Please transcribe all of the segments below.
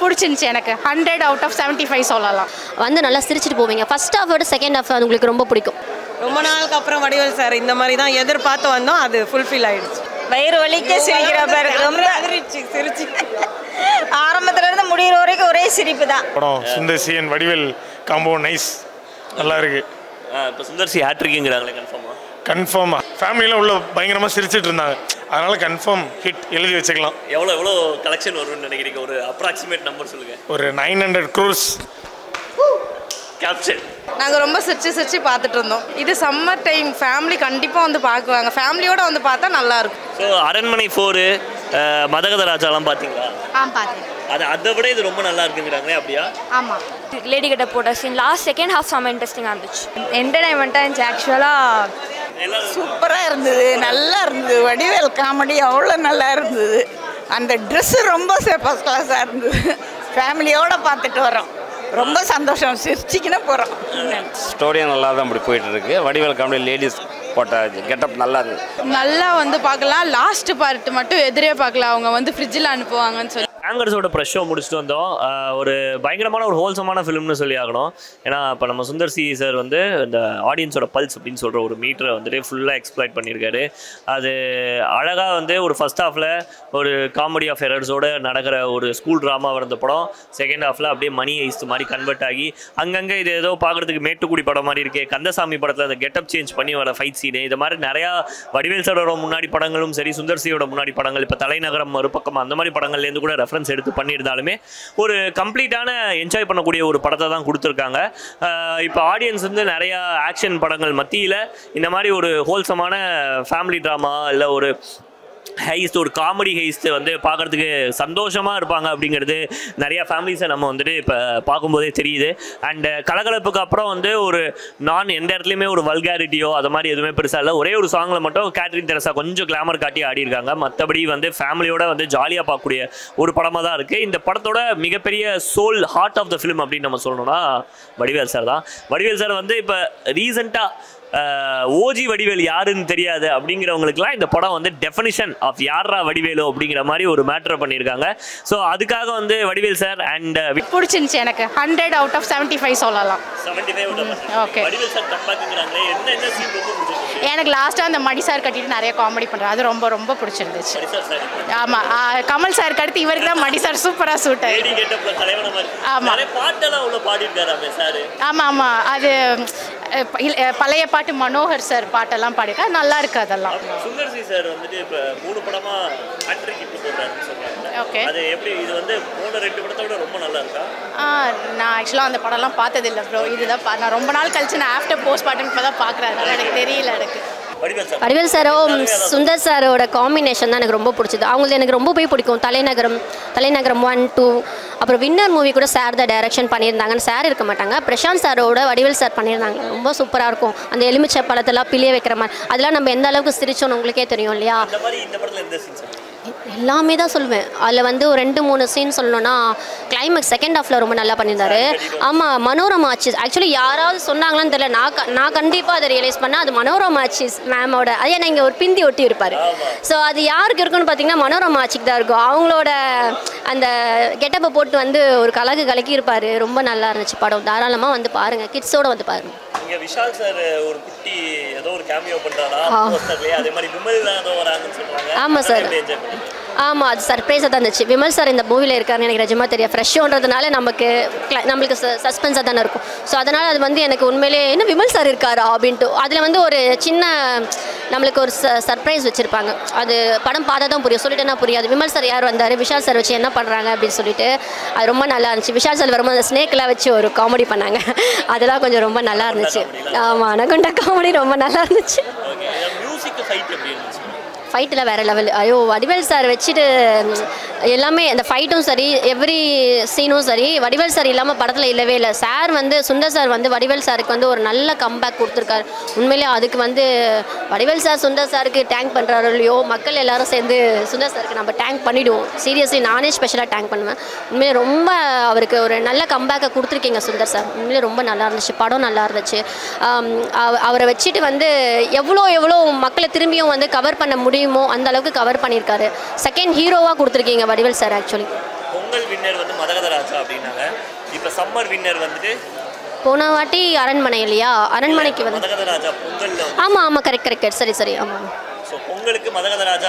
பிடிச்சிருந்துச்சு எனக்கு 100 out of 75 சொல்லலாம். வந்து நல்லா சிரிச்சிட்டு போவீங்க. ஃபர்ஸ்ட் ஹாஃபோட செகண்ட் ஹாஃப் உங்களுக்கு ரொம்ப பிடிக்கும். ரொம்ப நாளுக்கு அப்புறம் வடிவேல் சார் இந்த மாதிரி தான் எதிர்பார்த்து வந்தோம், அது ஃபுல்ஃபில் ஆயிடுச்சு. வயிறு வலிக்க சிரிக்கிற பாரு, ரொம்ப சிரிச்சு ஆரம்பத்துல இருந்து முடிகிற வரைக்கும் ஒரே சிரிப்பு தான். படம் Sundar C and Vadivel combo nice, நல்லா இருக்கு. இப்போ சுந்தர் சி ஹேட்ரிக்குங்கிறாங்களே கன்ஃபார்மா ஃபேமிலியெலாம் உள்ள பயங்கரமாக சிரிச்சிட்டு இருந்தாங்க, அதனால கன்ஃபார்ம் ஹிட் எழுதி வச்சுக்கலாம். எவ்வளோ கலெக்ஷன் வரும்னு நினைக்கிறீங்க? ஒரு அப்ராக்சிமேட் நம்பர் சொல்லுங்க. ஒரு 900 crores கேப்சர். நாங்கள் ரொம்ப சிரிச்சு பார்த்துட்டு இருந்தோம். இது சம்மர் டைம், ஃபேமிலி கண்டிப்பாக வந்து பார்க்குவாங்க, ஃபேமிலியோட வந்து பார்த்தா நல்லாயிருக்கும். ஸோ அரண்மனை 4 மதகத ராஜாலாம் பார்த்தீங்களா? பார்த்தேன். அதை விட இது ரொம்ப நல்லா இருக்குங்கிறாங்களே, அப்படியா? ஆமாம். லேடி கிட்ட போட்ட சீன் லாஸ்ட் செகண்ட் ஹாஃப் செம்ம இன்ட்ரெஸ்டிங்காக இருந்துச்சு. என்டர்டைன்மெண்ட்டாக இருந்துச்சு. ஆக்சுவலாக சூப்பராக இருந்தது, நல்லா இருந்தது. வடிவேல் காமெடி அவ்வளோ நல்லா இருந்தது. அந்த ட்ரெஸ்ஸு ரொம்ப ஃபர்ஸ்ட் கிளாஸாக இருந்தது. ஃபேமிலியோடு பார்த்துட்டு வரோம், ரொம்ப சந்தோஷம், சிரிச்சிக்கினே போகிறோம். ஸ்டோரியும் நல்லா தான் அப்படி போயிட்டு இருக்கு. வடிவேல் காமெடி லேடிஸ் போட்ட கெட்டப் நல்லா இருக்கு. நல்லா வந்து பார்க்கலாம். லாஸ்ட் பார்ட் மட்டும் எதிரே பார்க்கலாம், அவங்க வந்து ஃப்ரிட்ஜில் அனுப்புவாங்கன்னு சொல்லி. ஆங்கர்ஸோட ப்ரெஷ் ஷோ முடிச்சுட்டு வந்தோம். ஒரு பயங்கரமான ஒரு ஹோல்சமான ஃபிலிம்னு சொல்லி ஆகணும். ஏன்னா இப்போ நம்ம சுந்தர் சி சார் வந்து இந்த ஆடியன்ஸோட பல்ஸ் அப்படின்னு சொல்கிற ஒரு மீட்டரை வந்துட்டு ஃபுல்லாக எக்ஸ்ப்ளாய்ட் பண்ணியிருக்காரு. அது அழகாக வந்து ஒரு ஃபர்ஸ்ட் ஹாஃபில் ஒரு காமெடி ஆஃப் எரர்ஸோடு நடக்கிற ஒரு ஸ்கூல் ட்ராமா வந்த படம் செகண்ட் ஹாஃபில் அப்படியே மணி ஐஸ்ட் மாதிரி கன்வெர்ட் ஆகி அங்கங்கே இது ஏதோ பார்க்குறதுக்கு மேட்டுக்குடி படம் மாதிரி இருக்கே, கந்தசாமி படத்தில் அந்த கெட்டப் சேஞ்ச் பண்ணி வர ஃபைட் சீனு, இது மாதிரி நிறையா வடிவேல் சாரோட முன்னாடி படங்களும் சரி, சுந்தர் சியோட முன்னாடி படங்கள், இப்போ தலைநகரம் மறுபக்கம் அந்த மாதிரி படங்கள்லேருந்து கூட ரெஃபரன்ஸ் எடுத்து பண்ணியிருந்தாலுமே ஒரு கம்ப்ளீட்டான என்ஜாய் பண்ணக்கூடிய ஒரு படத்தை தான் கொடுத்துருக்காங்க. இப்போ ஆடியன்ஸ் வந்து நிறையா ஆக்ஷன் படங்கள் மத்தியில் இந்த மாதிரி ஒரு ஹோல்சமான ஃபேமிலி ட்ராமா இல்லை ஒரு ஹைஸ்ட், ஒரு காமெடி ஹைஸ்ட் வந்து பார்க்குறதுக்கு சந்தோஷமாக இருப்பாங்க அப்படிங்கிறது நிறையா ஃபேமிலிஸை நம்ம வந்துட்டு இப்போ பார்க்கும்போதே தெரியுது. அண்டு கலகலப்புக்கு அப்புறம் வந்து ஒரு எந்த இடத்துலையுமே ஒரு வல்காரிட்டியோ அது மாதிரி எதுவுமே பெருசாக இல்லை. ஒரே ஒரு சாங்கில் மட்டும் கேட்ரின் தெரசா கொஞ்சம் கிளாமர் காட்டி ஆடிருக்காங்க. மற்றபடி வந்து ஃபேமிலியோட வந்து ஜாலியாக பார்க்கக்கூடிய ஒரு படமாக தான் இருக்குது. இந்த படத்தோட மிகப்பெரிய soul heart of the film அப்படின்னு நம்ம சொல்லணும்னா வடிவேல் சார் தான். வடிவேல் சார் வந்து இப்போ ரீசெண்டாக ஓஜி வடிவேல் யாருன்னு தெரியாது அப்படிங்கிறவங்களுக்குலாம் இந்த படம் வந்து டெஃபினிஷன் ஆஃப் யாரா வடிவேலோ அப்படிங்கிற மாதிரி ஒரு மேட்டரை பண்ணியிருக்காங்க. ஸோ அதுக்காக வந்து வடிவேல் சார் அண்ட் பிடிச்சிருந்துச்சு எனக்கு 100 out of 75 சொல்லலாம். 75 ஓகே. வடிவேல் சார் கம்பேக்குங்கிறாங்களே, என்ன சீன் ரொம்ப பிடிச்சிருக்கு? எனக்கு லாஸ்ட்டாக அந்த மடி சார் கட்டிட்டு நிறைய காமெடி பண்ணுறாரு, அது ரொம்ப ரொம்ப பிடிச்சிருந்துச்சு. ஆமாம், கமல் சாருக்கு அடுத்து இவருக்கு தான் மடி சார் சூப்பராக சூட் ஆகிடுச்சு. ஆமாம், பாட்டெல்லாம் அவ்வளோ பாடிருக்காரு சார். ஆமாம் ஆமாம், அது பழைய பாட்டு மனோகர் சார் பாட்டெல்லாம் பாடிருக்கா, நல்லா இருக்கு அதெல்லாம். சுந்தர் சி சார் வந்துட்டு இப்போ 3 படமா ஹேட்ரிக் இப்போ போடுறாருன்னு சொல்றாங்க. ஓகே, அது எப்படி இது வந்து போன 2 படத்தை விட ரொம்ப நல்லா இருக்கா? நான் ஆக்சுவலாக அந்த படம்லாம் பார்த்ததில்லை ப்ரோ, இதுதான் நான் ரொம்ப நாள் கழிச்சு நான் ஆஃப்டர் போஸ்ட் பார்ட்டன் இப்போ தான் பார்க்குறேன், அதனால் எனக்கு தெரியல. எனக்கு வடிவேல் சாரும் சுந்தர் சாரோட காம்பினேஷன் தான் எனக்கு ரொம்ப பிடிச்சது. அவங்களுக்கு எனக்கு ரொம்ப போய் பிடிக்கும். தலைநகரம் 1, 2, அப்புறம் வின்னர் மூவி கூட சார் தான் டைரக்ஷன் பண்ணியிருந்தாங்கன்னு. சார் இருக்க மாட்டாங்க, பிரசாந்த் சாரோட வடிவேல் சார் பண்ணியிருந்தாங்க. ரொம்ப சூப்பராக இருக்கும். அந்த எலுமிச்சை பழத்தெல்லாம் பிளிய வைக்கிற மாதிரி அதெல்லாம் நம்ம எந்த அளவுக்கு சிரிச்சோன்னு உங்களுக்கே தெரியும் இல்லையா? எல்லாமே தான் சொல்லுவேன். அதில் வந்து ஒரு 2-3 சீன் சொல்லணும்னா கிளைமேக்ஸ் செகண்ட் ஹாஃபில் ரொம்ப நல்லா பண்ணியிருந்தாரு. ஆமாம், மனோரமா ஆச்சிஸ் ஆக்சுவலி யாராவது சொன்னாங்களான்னு தெரியல, நான் கண்டிப்பாக அதை ரியலைஸ் பண்ணேன். அது மனோரமா ஆச்சிஸ் மேமோட, அது ஏன்னா இங்கே ஒரு பிந்தி ஒட்டி இருப்பார். ஸோ அது யாருக்கு இருக்குன்னு பார்த்தீங்கன்னா மனோரமா ஆச்சிக்கு தான் இருக்கும். அவங்களோட அந்த கெட்டப்பை போட்டு வந்து ஒரு கலக்கி இருப்பார். ரொம்ப நல்லா இருந்துச்சு படம். தாராளமாக வந்து பாருங்கள், கிட்ஸோட வந்து பாருங்கள். இங்க விஷால் சார் ஒரு குட்டி ஏதோ ஒரு கேமியோ பண்றாரா போஸ்டர்லயே, அதே மாதிரி விமல் தான் ஏதோ வராங்கன்னு சொல்றாங்க. ஆமாம் சார், ஆமாம், அது சர்ப்ரைஸாக தான் இருந்துச்சு. விமல் சார் இந்த மூவியில் இருக்காருன்னு எனக்கு நிஜமாக தெரியும். ஃப்ரெஷ்ஷோன்றதுனால நம்மளுக்கு சஸ்பென்ஸாக தானே இருக்கும். ஸோ அதனால் அது வந்து எனக்கு உண்மையிலே என்ன விமல் சார் இருக்காரா அப்படின்ட்டு அதில் வந்து ஒரு சின்ன நம்மளுக்கு ஒரு சர்ப்ரைஸ் வச்சுருப்பாங்க. அது படம் பார்த்தா தான் புரியும், சொல்லிட்டேன்னா புரியாது. விமல் சார் யார் வந்தார், விஷால் சார் வச்சு என்ன பண்ணுறாங்க அப்படின்னு சொல்லிட்டு அது ரொம்ப நல்லா இருந்துச்சு. விஷால் சார் வரும்போது அந்த ஸ்னேக்கெலாம் வச்சு ஒரு காமெடி பண்ணாங்க, அதெல்லாம் கொஞ்சம் ரொம்ப நல்லா இருந்துச்சு. ஆமாம், அனகொண்டா காமெடி ரொம்ப நல்லா இருந்துச்சு. ஃபைட்டில் வேறு லெவல். ஐயோ, வடிவேல் சார் வச்சுட்டு எல்லாமே அந்த ஃபைட்டும் சரி, எவ்ரி சீனும் சரி, வடிவேல் சார் இல்லாமல் படத்தில் இல்லவே இல்லை. சார் வந்து சுந்தர் சார் வந்து வடிவேல் சாருக்கு வந்து ஒரு நல்ல கம்பேக் கொடுத்துருக்காரு. உண்மையிலே அதுக்கு வந்து வடிவேல் சார் சுந்தர் சாருக்கு டேங்க் பண்ணுறாரு இல்லையோ, மக்கள் எல்லாரும் சேர்ந்து சுந்தர் சாருக்கு நம்ம டேங்க் பண்ணிவிடுவோம். சீரியஸ்லி நானே ஸ்பெஷலாக டேங்க் பண்ணுவேன். உண்மையிலே ரொம்ப அவருக்கு ஒரு நல்ல கம்பேக்கை கொடுத்துருக்கீங்க சுந்தர் சார். உண்மையிலே ரொம்ப நல்லா இருந்துச்சு, படம் நல்லா இருந்துச்சு. அவரை வச்சுட்டு வந்து எவ்வளோ மக்களை திரும்பியும் வந்து கவர் பண்ண முடியுமோ அந்த அளவுக்கு கவர் பண்ணியிருக்காரு. செகண்ட் ஹீரோவாக கொடுத்துருக்கீங்க Vadivel sir. Actually Pongal winner வந்து மதகத இப்போ சம்மர் வின்னர் வந்துட்டு போன வாட்டி அரண்மனை இல்லையா, அரண்மனைக்கு வந்து மதகத ராஜா பொங்கல்ல. ஆமாம் ஆமாம் கரெக்ட் சரி ஆமாம். ஸோ பொங்கலுக்கு மதகத ராஜா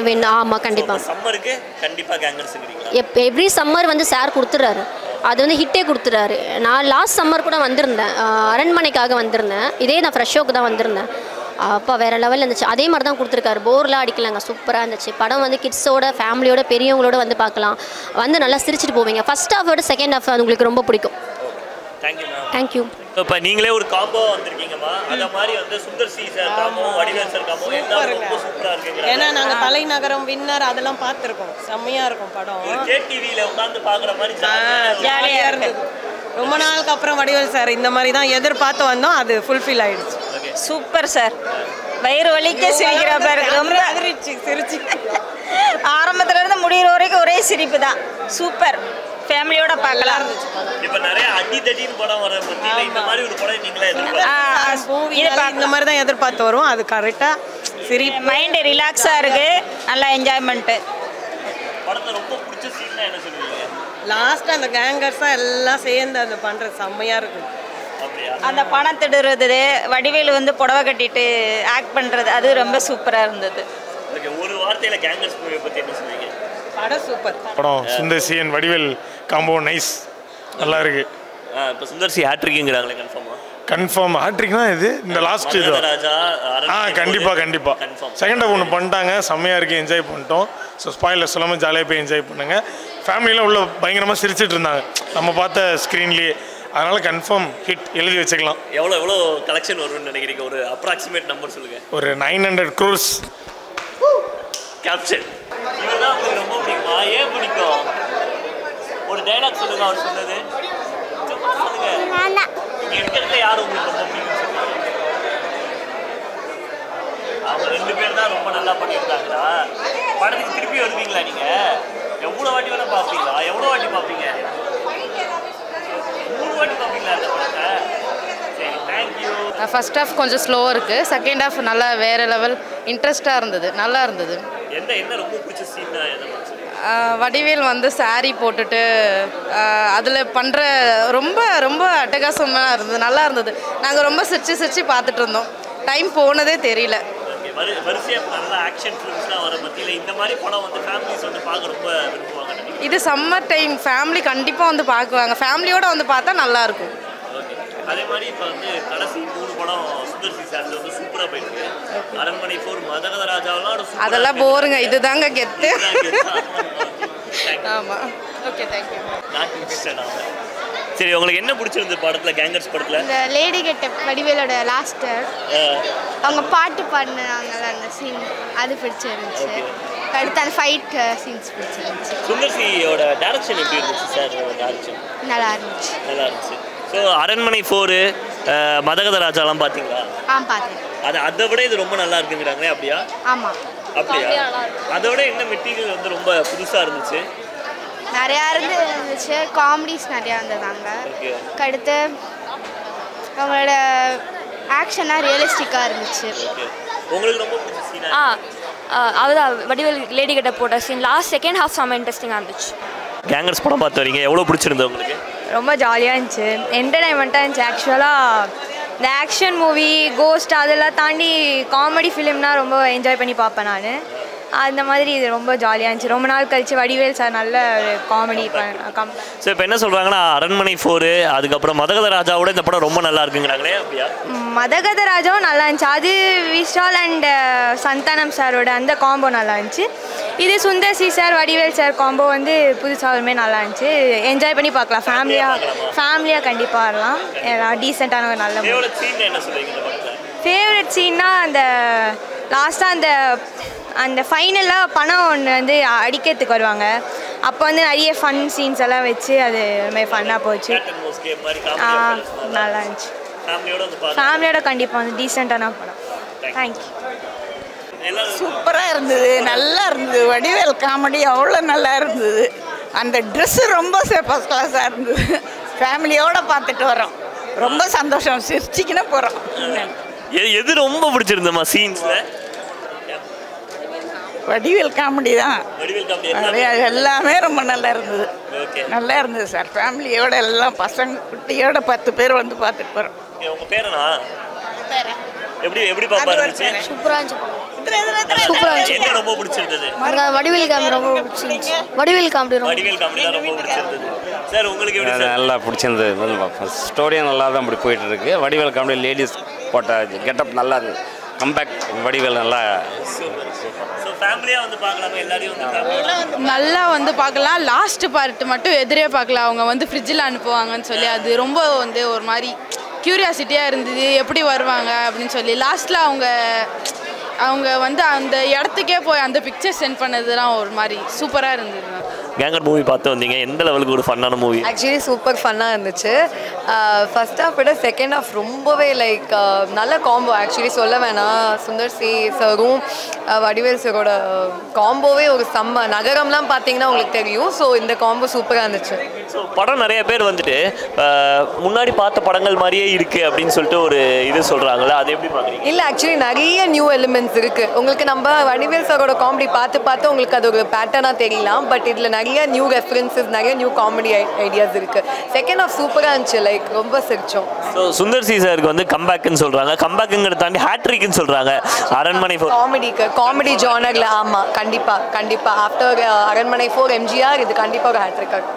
வின் ஆமாம் கண்டிப்பாக. சம்மருக்கு கண்டிப்பாக கேங்கர்ஸுங்கிறீங்க. எவ்ரி சம்மர் வந்து சார் கொடுத்துறாரு, அது வந்து ஹிட்டே கொடுத்துறாரு. நான் லாஸ்ட் சம்மர் கூட வந்திருந்தேன், அரண்மனைக்காக வந்திருந்தேன், இதே நான் ஃப்ரெஷ் ஷோக்கு தான் வந்திருந்தேன். அப்போ வேறு லெவலில் இருந்துச்சு. அதே மாதிரி தான் கொடுத்துருக்காரு, போர்லாம் அடிக்கலாங்க, சூப்பராக இருந்துச்சு. படம் வந்து கிட்ஸோட ஃபேமிலியோட பெரியவங்களோட வந்து பார்க்கலாம், வந்து நல்லா சிரிச்சிட்டு போவீங்க. ஃபர்ஸ்ட் ஹாஃபோட செகண்ட் ஹாஃப் உங்களுக்கு ரொம்ப பிடிக்கும். தேங்க்யூ. இப்போ நீங்களே ஒரு காம்போ வந்திருக்கீங்கம்மா, அந்த மாதிரி வந்து Sundar C sir combo, Vadivel sir combo எல்லாரும் ரொம்ப சூப்பராக இருக்குங்க. ஏன்னா நாங்கள் தலைநகரம் வின்னர் அதெல்லாம் பார்த்துருக்கோம், செம்மையாக இருக்கும் படம். கேடிவியில் உட்காந்து பார்க்குற மாதிரி ஜாலியாக இருந்தது. ரொம்ப நாளுக்கு அப்புறம் வடிவேல் சார் இந்த மாதிரி தான் எதிர்பார்த்து வந்தோம், அது ஃபுல்ஃபில் ஆயிடுச்சு. சூப்பர் சார், வயிறு வலிக்க சிரிக்கிற பாரு, ரொம்ப சிரிச்சு ஆரம்பத்துல இருந்து முடிகிற வரைக்கும் ஒரே சிரிப்பு தான். சூப்பர், ஃபேமிலியோட பார்க்கலாம். இப்போ நிறைய அடி தடின்னு படம் வர பத்தியில இந்த மாதிரி ஒரு படம் நீங்களே இந்த மாதிரி தான் எதிர்பார்த்து வரும், அது கரெக்டாக சரி, மைண்டு ரிலாக்ஸாக இருக்கு, நல்லா என்ஜாய்மெண்ட்டு. படத்தை ரொம்ப பிடிச்ச சீன்னா என்ன சொல்லுவீங்க? லாஸ்ட் அந்த கேங்கர்ஸாக எல்லாம் சேர்ந்து அது பண்ணுறது செம்மையாக இருக்கும். அந்த பணம் திடுறது, வடிவேலு வந்து புடவை கட்டிட்டு ஆக்ட் பண்ணுறது, அது ரொம்ப சூப்பராக இருந்தது. ஒரு வார்த்தையில் கேங்கர்ஸ் மூவியை பற்றி என்ன சொல்லுவீங்க? படம் சூப்பர் படம். Sundar C and Vadivel combo nice, நல்லா இருக்கு. இப்போ சுந்தர் சி ஹேட்ரிக்ங்கிறாங்களே, கன்ஃபார்ம் ஹேட்ரிக் தான் இது. இந்த லாஸ்ட் இது கண்டிப்பாக செகண்ட் ஹாஃப் ஒன்று பண்ணிட்டாங்க, செம்மையாக இருக்குது, என்ஜாய் பண்ணிட்டோம். ஸோ ஸ்பாயிலர் சொல்லாமல் ஜாலியாக போய் என்ஜாய் பண்ணுங்கள். ஃபேமிலியெலாம் உள்ள பயங்கரமாக சிரிச்சிட்டு இருந்தாங்க நம்ம பார்த்த ஸ்க்ரீன்லேயே, அதனால் கன்ஃபார்ம் ஹிட் எழுதி வச்சுக்கலாம். எவ்வளோ கலெக்ஷன் வரும்னு நினைக்கிறீங்க? ஒரு அப்ராக்சிமேட் நம்பர் சொல்லுங்கள். ஒரு 900 crores கேப்சர். இவர் தான் உங்களுக்கு ரொம்ப பிடிக்குமா? ஏன் பிடிக்கும்? ஒரு டைலாக் சொல்லுங்க, அவர் சொன்னது சும்மா சொல்லுங்க. இங்கே இருக்கிறதுல யார் உங்களுக்கு ரொம்ப பிடிக்கும் சொல்லுங்க. அவங்க 2 பேர் தான் ரொம்ப நல்லா பண்ணியிருந்தாங்களா? படத்துக்கு திருப்பி வருவீங்களா நீங்கள்? எவ்வளோ வாட்டி வேணால் பார்ப்பீங்களா? எவ்வளோ வாட்டி பார்ப்பீங்க? 3 வாட்டி பார்ப்பீங்களா அந்த படத்தை? சரி, தேங்க்யூ. ஃபர்ஸ்ட் ஹாஃப் கொஞ்சம் ஸ்லோவாக இருக்குது, செகண்ட் ஹாஃப் நல்லா வேறு லெவல் இன்ட்ரெஸ்டாக இருந்தது, நல்லா இருந்தது. என்ன ரொம்ப பிடிச்ச சீன்னா என்ன? வடிவேல் வந்து சாரீ போட்டுட்டு அதில் பண்ணுற ரொம்ப ரொம்ப அட்டகாசமாக இருந்தது, நல்லா இருந்தது. நாங்கள் ரொம்ப சிரிச்சு பார்த்துட்டு இருந்தோம், டைம் போனதே தெரியல. வரிசையாக நல்ல ஆக்ஷன் ஃபிலிம்ஸ்லாம் வர பற்றியில் இந்த மாதிரி படம் வந்து ஃபேமிலிஸ் வந்து பார்க்க ரொம்ப விரும்புவாங்க. இது சம்மர் டைம், ஃபேமிலி கண்டிப்பாக வந்து பார்க்குவாங்க, ஃபேமிலியோடு வந்து பார்த்தா நல்லாயிருக்கும். அதே மாதிரி இப்போ வந்து கடைசி 3 படம் சுந்தர் சி சார் வந்து சூப்பராக போயிருக்கு. அரண்மனை 4, மதகத ராஜாவெல்லாம் அதெல்லாம் போருங்க, இதுதாங்க கெத்து. ஆமாம், ஓகே, தேங்க்யூ. சரி, உங்களுக்கு என்ன பிடிச்சிருந்தது படத்தில், கேங்கர்ஸ் படத்தில்? இந்த லேடி கெட்டப் வடிவேலோட லாஸ்ட்டு அவங்க பாட்டு பாடினாங்கல்ல அந்த சீன், அது பிடிச்சிருந்துச்சு. அடுத்து அந்த ஃபைட் சீன்ஸ் பிடிச்சிருந்துச்சு. சுந்தர் சியோட டைரக்ஷன் எப்படி இருந்துச்சு சார்? டைரக்ஷன் நல்லா இருந்துச்சு. ஸோ அரண்மனை 4, மதகத ராஜாலாம் பார்த்தீங்களா? பார்த்தேன். அதை விட இது ரொம்ப நல்லா இருக்குங்கிறாங்களே, அப்படியா? ஆமாம். அப்படியா? அதை விட என்ன மெட்டீரியல் வந்து ரொம்ப புதுசாக இருந்துச்சு? நிறையா இருந்துச்சு, காமெடிஸ் நிறையா இருந்ததாங்க. அடுத்து அவங்களோட ஆக்ஷனாக ரியலிஸ்டிக்காக இருந்துச்சு. உங்களுக்கு ரொம்ப பிடிச்ச சீனா? அதுதான் வடிவேல் லேடி கிட்ட போட்ட சீன், லாஸ்ட் செகண்ட் ஹாஃப் செம்ம இன்ட்ரெஸ்டிங்காக இருந்துச்சு. கேங்கர்ஸ் படம் பார்த்து வரீங்க, எவ்வளோ பிடிச்சிருந்தது உங்களுக்கு? ரொம்ப ஜாலியாக இருந்துச்சு, என்டர்டைன்மெண்ட்டாக இருந்துச்சு. ஆக்சுவலாக இந்த ஆக்ஷன் மூவி, கோஸ்ட் அதெல்லாம் தாண்டி காமெடி ஃபிலிம்னா ரொம்ப என்ஜாய் பண்ணி பார்ப்பேன் நான். அந்த மாதிரி இது ரொம்ப ஜாலியாக இருந்துச்சு. ரொம்ப நாள் கழிச்சு வடிவேல் சார் நல்ல ஒரு காமெடி ஸோ இப்போ என்ன சொல்கிறாங்கன்னா, அரண்மனை 4 அதுக்கப்புறம் மதகத ராஜாவோட இந்த படம் ரொம்ப நல்லா இருக்குங்கிறாங்களே, அப்படியா? மதகத ராஜாவும் நல்லா இருந்துச்சு, அது விஷால் அண்ட் சந்தானம் சாரோட அந்த காம்போ நல்லா இருந்துச்சு. இது Sundar C sir Vadivel sir combo வந்து புதுசாகவுமே நல்லா இருந்துச்சு, என்ஜாய் பண்ணி பார்க்கலாம். ஃபேமிலியாக கண்டிப்பாக வரலாம், டீசெண்டான ஒரு நல்ல ஃபேவரட் சீன்னா அந்த லாஸ்ட்டாக அந்த ஃபைனலாக பணம் ஒன்று வந்து அடிக்கிறதுக்கு வருவாங்க, அப்போ வந்து நிறைய ஃபன் சீன்ஸ் எல்லாம் வச்சு அது மாதிரி ஃபன்னாக போச்சு, நல்லா இருந்துச்சு. ஃபேமிலியோட கண்டிப்பாக வந்து டீசெண்டான படம். தேங்க்யூ. சூப்பராக இருந்தது, நல்லா இருந்தது. வடிவேல் காமெடி அவ்வளோ நல்லா இருந்தது. அந்த ட்ரெஸ்ஸு ரொம்ப ஃபர்ஸ்ட் கிளாஸாக இருந்தது. ஃபேமிலியோடு பார்த்துட்டு வரோம், ரொம்ப சந்தோஷம், சிரிச்சிக்கின்னு போகிறோம். எது ரொம்ப பிடிச்சிருந்தம்மா சீன்ஸில்? வடிவேல் காமெடி தான். வடிவேல் காமெடி எல்லாமே ரொம்ப நல்லா இருந்தது. ஓகே. நல்லா இருந்தது சார். ஃபேமிலியோட எல்லாம் பசங்க குட்டியோட 10 பேர் வந்து பார்த்துட்டு போகிறோம். உங்க பேரனா? எப்படி பாப்பா இருந்துச்சு? சூப்பராக இருந்துச்சு. என்ன ரொம்ப பிடிச்சிருந்தது? வடிவேல் காமெடி ரொம்ப பிடிச்சிருந்துச்சு. வடிவேல் காமெடி தான் ரொம்ப பிடிச்சிருந்தது. சார் உங்களுக்கு எப்படி சார்? நல்லா பிடிச்சிருந்தது. ஸ்டோரியும் நல்லா தான் அப்படி போயிட்டு இருக்கு. வடிவேல் காமெடி லேடிஸ் போட்ட கெட்டப் நல்லா இருந்தது. கம்பேக் வடிவேல் நல்லா. ஸோ ஃபேமிலியாக வந்து பார்க்கலாமா? எல்லாரையும் வந்து நல்லா வந்து பார்க்கலாம். லாஸ்ட் பார்ட் மட்டும் எதிரே பார்க்கலாம். அவங்க வந்து ஃப்ரிட்ஜில் அனுப்புவாங்கன்னு சொல்லி அது ரொம்ப வந்து ஒரு மாதிரி க்யூரியாசிட்டியாக இருந்தது. எப்படி வருவாங்க அப்படின்னு சொல்லி லாஸ்ட்டில் அவங்க வந்து அந்த இடத்துக்கே போய் அந்த பிக்சர் சென்ட் பண்ணதுலாம் ஒரு மாதிரி சூப்பராக இருந்தது. கேங்கர் மூவி பார்த்து வந்தீங்க. எந்த லெவலுக்கு ஒரு ஃபன்னான மூவி? ஆக்சுவலி சூப்பர் ஃபன்னாக இருந்துச்சு. ஃபர்ஸ்ட் ஹாஃப் விட செகண்ட் ஹாஃப் ரொம்பவே லைக் நல்ல காம்போ. ஆக்சுவலி சொல்ல வேணாம், சுந்தர் சி சாரும் வடிவேல் சாரோட காம்போவே ஒரு செம்ம. நகரம்லாம் பார்த்தீங்கன்னா உங்களுக்கு தெரியும். ஸோ இந்த காம்போ சூப்பராக இருந்துச்சு. ஸோ படம் நிறைய பேர் வந்துட்டு முன்னாடி பார்த்த படங்கள் மாதிரியே இருக்குது அப்படின்னு சொல்லிட்டு ஒரு இது சொல்கிறாங்களே, அது எப்படி பார்க்குறீங்க? இல்லை, ஆக்சுவலி நிறைய நியூ எலிமெண்ட்ஸ் இருக்குது. உங்களுக்கு நம்ம வடிவேல் சாரோட காமெடி பார்த்து உங்களுக்கு அது ஒரு பேட்டர்னாக தெரியலாம். பட் இதில் நிறைய நியூ ரெஃபரன்சஸ், நிறைய நியூ காமெடி ஐடியாஸ் இருக்குது. செகண்ட் ஹாஃப் சூப்பராக இருந்துச்சு. லைக் ரொம்ப சிரிச்சோம். ஸோ சுந்தர் சி சாருக்கு வந்து கம்பேக்குன்னு சொல்கிறாங்க. கம்பேக்குங்கிறத தாண்டி ஹேட்ரிக்னு சொல்கிறாங்க. அரண்மனை 4 காமெடி ஜானரில். ஆமாம், கண்டிப்பாக ஆஃப்டர் அரண்மனை 4 எம்ஜிஆர் இது கண்டிப்பாக ஒரு ஹேட்ரிக்காக.